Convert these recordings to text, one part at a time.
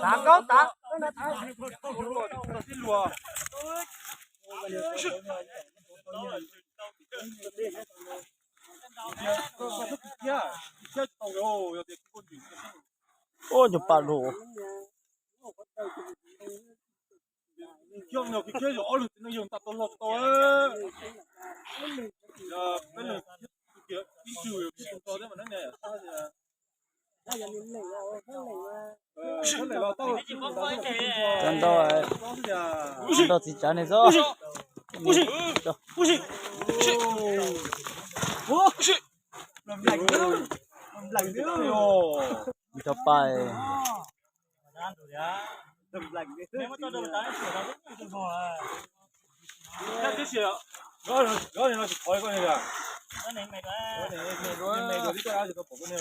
Tạm đó, tạm. Ôi chụp bà đồ. Kiông nào kia rõ lực nó dùng tập tôn lột tôi. Giờ cái này kia đi trừ cái to đấy mà nó này. Chân to thì chả này rồi. Làm lạnh nữa. Cho bài. Nếu mà tôi đâu tái sửa đâu cũng không à. Cái gì ạ? Đó này nó khỏi con này kìa. Cái này mày đó. Cái này rồi đi cho ai thì tôi bỏ con này.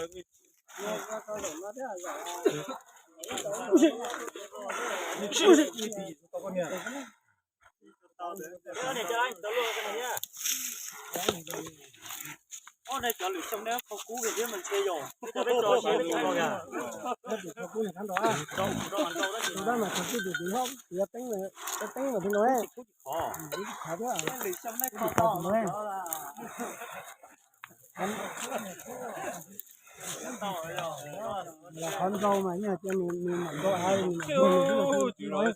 Ô này cho lưỡi xong nếu không cú thì biết mình chơi rồi. Cho biết rồi chơi được rồi à. Không cú là thắng đó. Đó mà không cú được không? Thì tính mà thì nói. Khó đó. Lưỡi xong này khó to mà. Là con dâu mà nha, cho mình mảnh độ ai mình nói.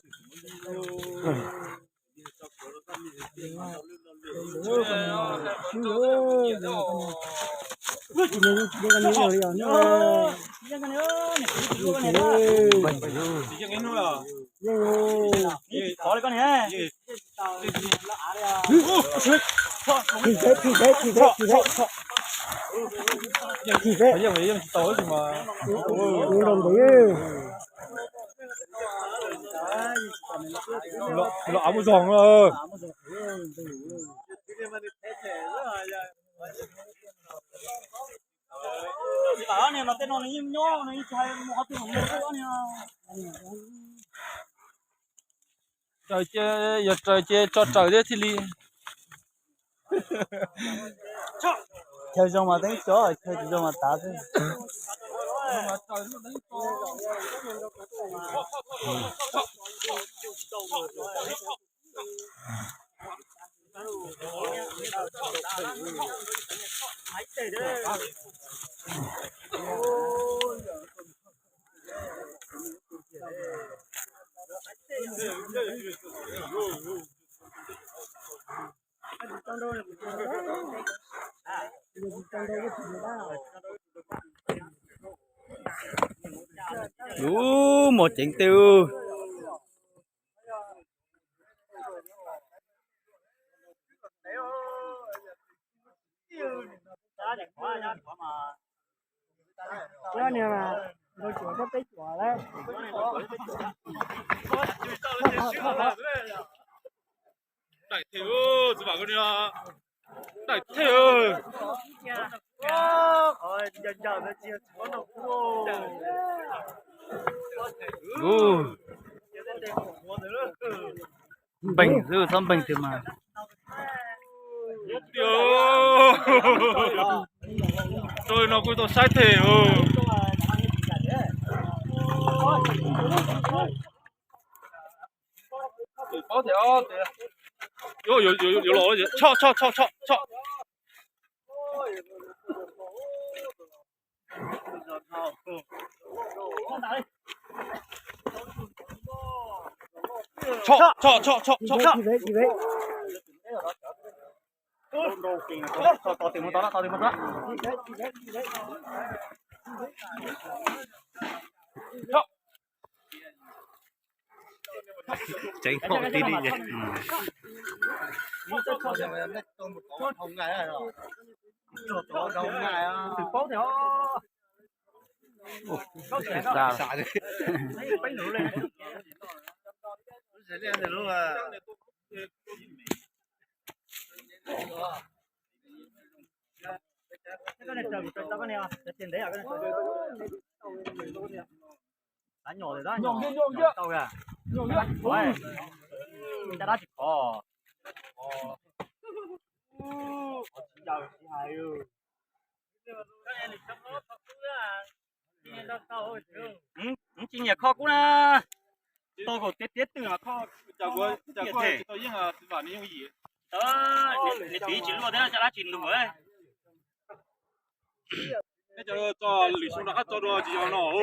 Bây giờ mấy tối thì mà nó áo một giòn rồi. Đó này nó tên nó như nhó này chơi một cái hồng nữa nè. Trời chơi cho trời đấy thì li. Chơi trong mà đánh chó, chơi trong mà tá thế. Một chén tiêu. Đó nè mà đôi chuột có tí chuột đấy. Đại thế ơi, tôi bảo con nha. Đại thế ơi. Ôi, giờ nó chia có đâu cô. Bình dư xong bình thì mà. Rồi nó cũng tôi sai thể có thể yo lỗ gì cho Gì vậy? Tao tìm một đó. Cháy hộ tí đi nhỉ. Không ngại rồi. Không ngại à. Thực phố thì Ra bánh nữa lên. Sẽ lên thì luôn à. Cái này trời tao cái này à, tiền đấy à cái này. Đá nhỏ rồi đó, nhỏ tao kìa. Ôi, ta đã chụp cò. Giờ chị hai ơi. chỉ nhà kho cũng là tôi có tiết từ mà kho chào cô tôi yên là bảo你用gì đó để tí chỉ luôn đấy cho nó chín đủ ấy cái cho lì xung đã cho đồ gì nó ô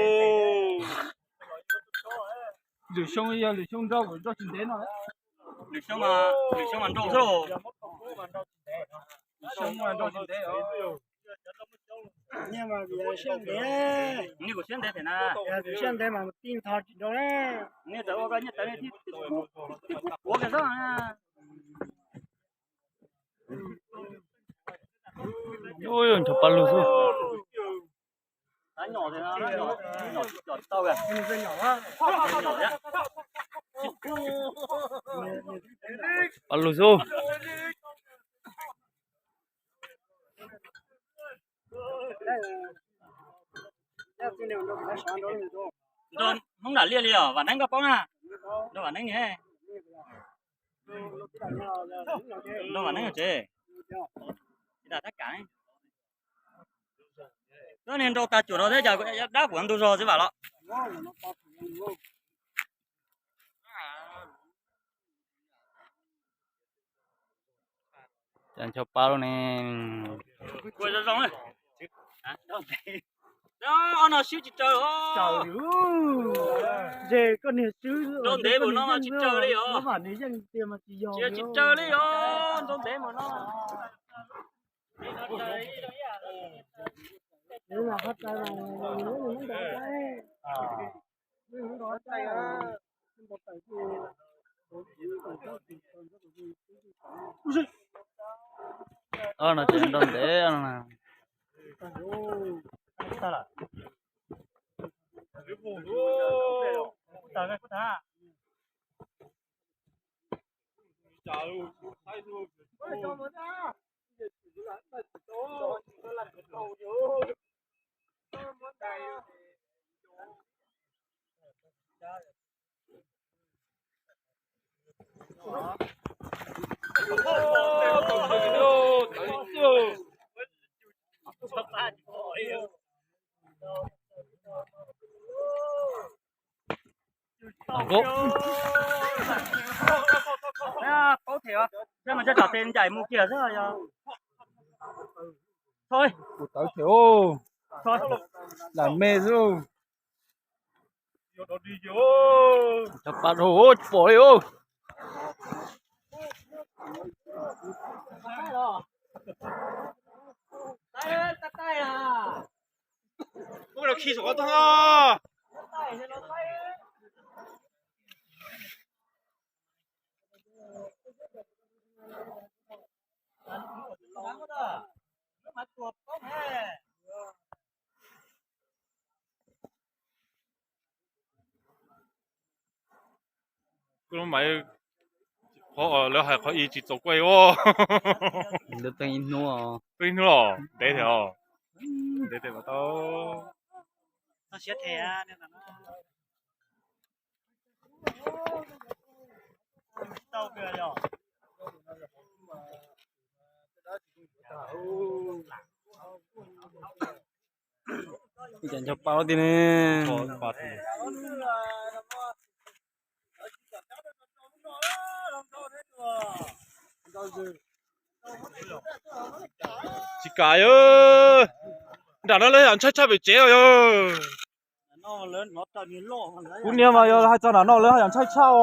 lì xung rau cho chín đến rồi lì xông mà trộn rồi xung mà đồ gì đấy nhưng mà bây giờ xem đấy như của xuyên thế thế nào xem đấy mà tin thật đó đấy như tớ có như tớ này thì uống cái đó à ôi thật bắn luôn rồi nó nhỏ thế nó nhỏ tao kìa cái nhỏ á nhỏ nhá bắn luôn rồi rồi không đã lia lia và đánh cái bóng à đâu và đánh nhé đâu và đánh ở chế đã tất cả đó nên đâu cả chủ đó thế giờ đá của anh tôi rồi chứ bảo lọ chẳng cho bao nè quay ra rong ấy đó nó xíu chỉ chơi thôi về con này chứ đồn để của nó mà chỉ chơi đi nó bảo nếu chẳng tiền mà chỉ dò chỉ chơi đi đồn để mà nó nếu là phát tay là nếu mình đổ tay mình đổ tay á mình đổ tay nó chuyện đồn để nó sao là cố cố thiệt chứ mà chắc là tiền chạy mua kia rất là thôi một tỏi thiểu thôi làm mê rồi chặt bát hồ bỏ đi ô tay à không là khi số tăng à 그럼 말你係可以接續龜喎，你都等於攞邊咯？你條，你哋咪都。nó xé thẻ nên là nó tao kìa rồi chẳng cho bao tiền nè chị cái ơi, đã nó lấy ăn chắc chắc bị chết rồi. nó lớn nó tao nhìn lộ cũng nhiều mà hai cho nó lớn hai chắc chao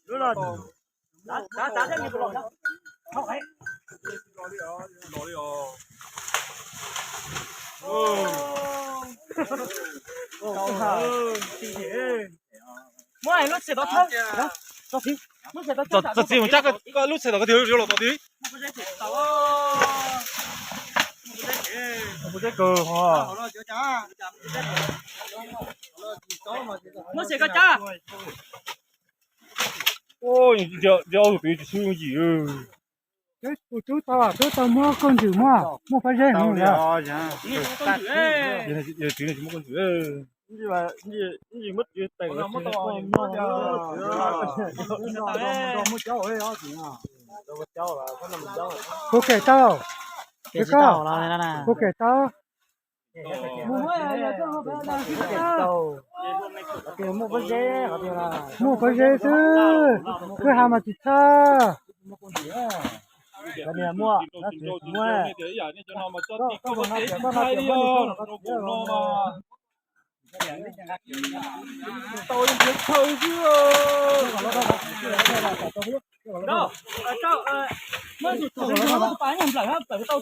đúng rồi đá thêm nhiều rồi không ấy mỗi ngày lúc sẽ đó thôi đó gì lúc sẽ đó Giật gì mà chắc cái lúc xe đó cái thiếu thiếu là có tí. một cái cờ hả nó sẽ có cha ôi giờ bị sử dụng gì chú tao mua con chữ mua phải dễ không nhá giờ chuyện này chỉ một con chữ gì mất gì tiền nó mất to mua cháu ấy đó chị à cô kể tao cái tàu là nè cô kể tao mua phải dễ chứ cứ ham mà chỉ cha cái này mua nó chỉ mua tôi biết thôi chứ đâu tao mới chỉ tao nó bán nhầm lại tại tao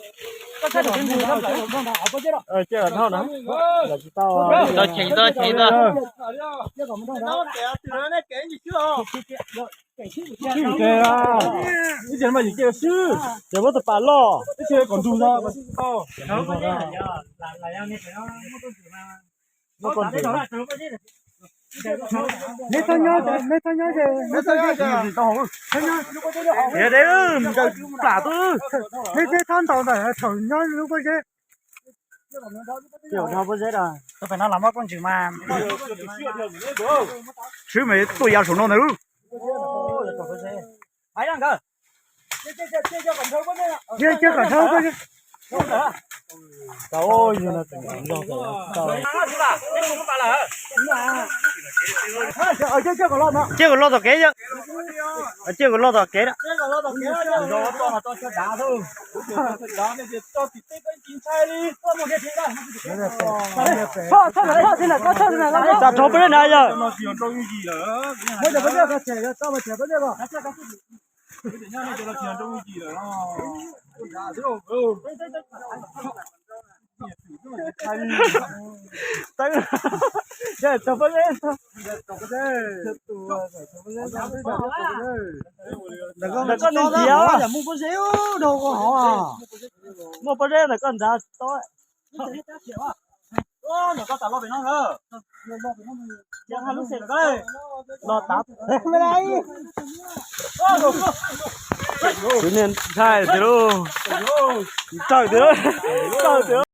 cái đầu tiên tao lại chơi là thao nè tao chỉ tao chứ kìa cái gì mà gì kìa chứ để bắt tập bản lo cái chơi còn dù ra mà tao lấy thằng nhớ tao để đấy cả tôi lấy thằng tao này thằng nhớ lúc cái gì kiểu nó có dễ rồi tôi phải nó làm con chữ mà chứ mấy tôi giao số nó nữa ai đang cơ chơi cả thâu cái gì tao ơi như là tao chơi còn lo nữa chưa còn lo tao kế chứ chưa còn lo tao kế đó ta chụp bên này giờ bây giờ cái trẻ tao mà trẻ bây giờ giờ chụp bên này là con này chiếu à mua có xíu đâu có họ à mua bên đây là con giá tối nó có tao lo bên nó hả chẳng hai lúc xịt rồi lo tao bên đây tự nhiên sai thế luôn sai thế